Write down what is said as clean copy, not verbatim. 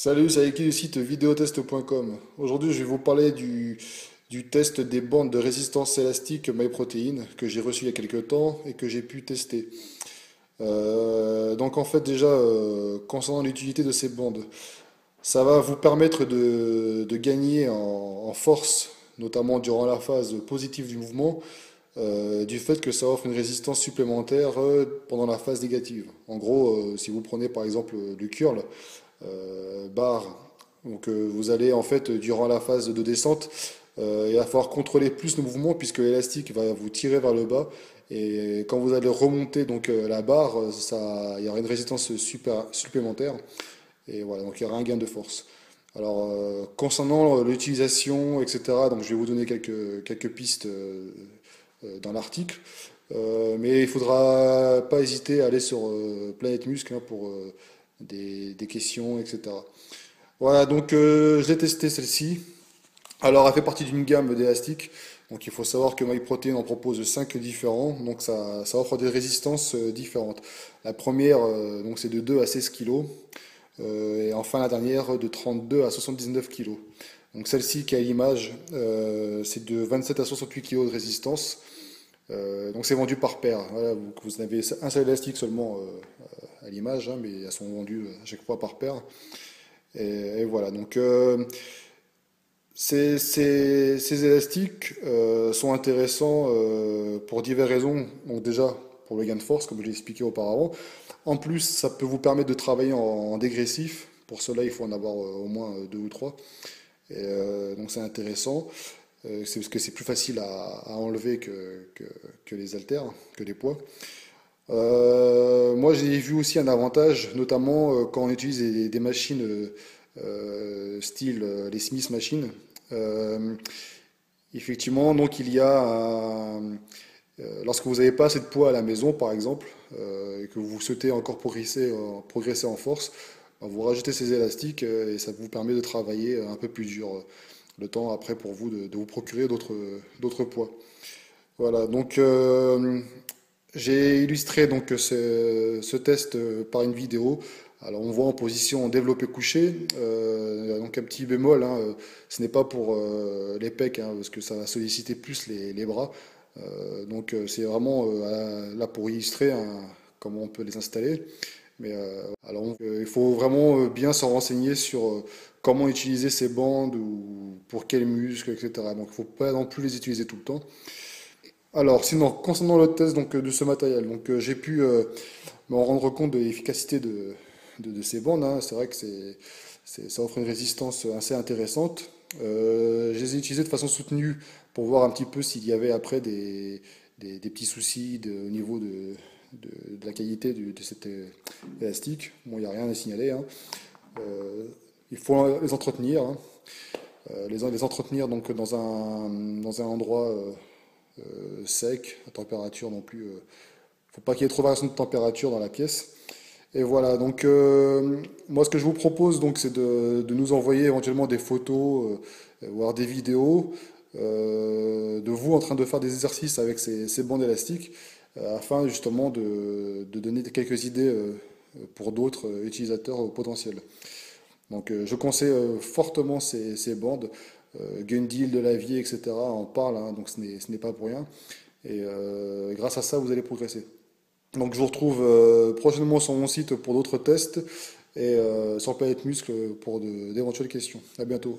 Salut, c'est Aiki du site videotest.com. Aujourd'hui, je vais vous parler du test des bandes de résistance élastique MyProtein que j'ai reçu il y a quelques temps et que j'ai pu tester. Donc en fait déjà, concernant l'utilité de ces bandes, ça va vous permettre de gagner en force, notamment durant la phase positive du mouvement, du fait que ça offre une résistance supplémentaire pendant la phase négative. En gros, si vous prenez par exemple le curl, barre. Donc vous allez en fait durant la phase de descente, il va falloir contrôler plus le mouvement puisque l'élastique va vous tirer vers le bas et quand vous allez remonter donc la barre, il y aura une résistance supplémentaire et voilà donc il y aura un gain de force. Alors concernant l'utilisation etc. Donc je vais vous donner quelques pistes dans l'article. Mais il faudra pas hésiter à aller sur Planète Muscle hein, pour des questions, etc. Voilà, donc je l'ai testé celle-ci. Alors, elle fait partie d'une gamme d'élastiques. Donc, il faut savoir que MyProtein en propose 5 différents. Donc, ça offre des résistances différentes. La première, donc, c'est de 2 à 16 kg. Et enfin, la dernière, de 32 à 79 kg. Donc, celle-ci qui est à l'image, c'est de 27 à 68 kg de résistance. Donc, c'est vendu par paire. Voilà, vous avez un seul élastique seulement à l'image, hein, mais elles sont vendues à chaque fois par paire. Et voilà, donc ces élastiques sont intéressants pour diverses raisons. Donc déjà, pour le gain de force, comme je l'ai expliqué auparavant. En plus, ça peut vous permettre de travailler en dégressif. Pour cela, il faut en avoir au moins deux ou trois. Donc c'est intéressant. C'est parce que c'est plus facile à enlever que les haltères, que les poids. Moi, j'ai vu aussi un avantage, notamment quand on utilise des machines style les Smith Machines. Euh, Effectivement, donc il y a lorsque vous n'avez pas assez de poids à la maison, par exemple, et que vous souhaitez encore progresser en force, ben, vous rajoutez ces élastiques et ça vous permet de travailler un peu plus dur le temps après pour vous de vous procurer d'autres poids. Voilà, donc j'ai illustré donc ce test par une vidéo. Alors on voit en position développé couché, donc un petit bémol, hein, ce n'est pas pour les pecs, hein, parce que ça va solliciter plus les bras. Donc c'est vraiment là pour illustrer hein, comment on peut les installer. Mais il faut vraiment bien s'en renseigner sur comment utiliser ces bandes ou pour quels muscles, etc. Donc il ne faut pas non plus les utiliser tout le temps. Alors, sinon, concernant le test donc, de ce matériel, donc, j'ai pu me rendre compte de l'efficacité de ces bandes, hein. C'est vrai que ça offre une résistance assez intéressante. Je les ai utilisées de façon soutenue pour voir un petit peu s'il y avait après des petits soucis au niveau de la qualité de cet élastique. Bon, il n'y a rien à signaler, hein. Euh, il faut les entretenir, hein. Les entretenir donc dans un endroit sec, à température non plus. Faut pas qu'il y ait trop de variation de température dans la pièce. Et voilà, donc moi ce que je vous propose donc c'est de nous envoyer éventuellement des photos, voire des vidéos de vous en train de faire des exercices avec ces bandes élastiques afin justement de donner quelques idées pour d'autres utilisateurs potentiels. Donc je conseille fortement ces bandes. Gundil, Delavier, etc. en parle, hein, donc ce n'est pas pour rien. Et grâce à ça, vous allez progresser. Donc je vous retrouve prochainement sur mon site pour d'autres tests et sur Planète Muscle pour d'éventuelles questions. À bientôt.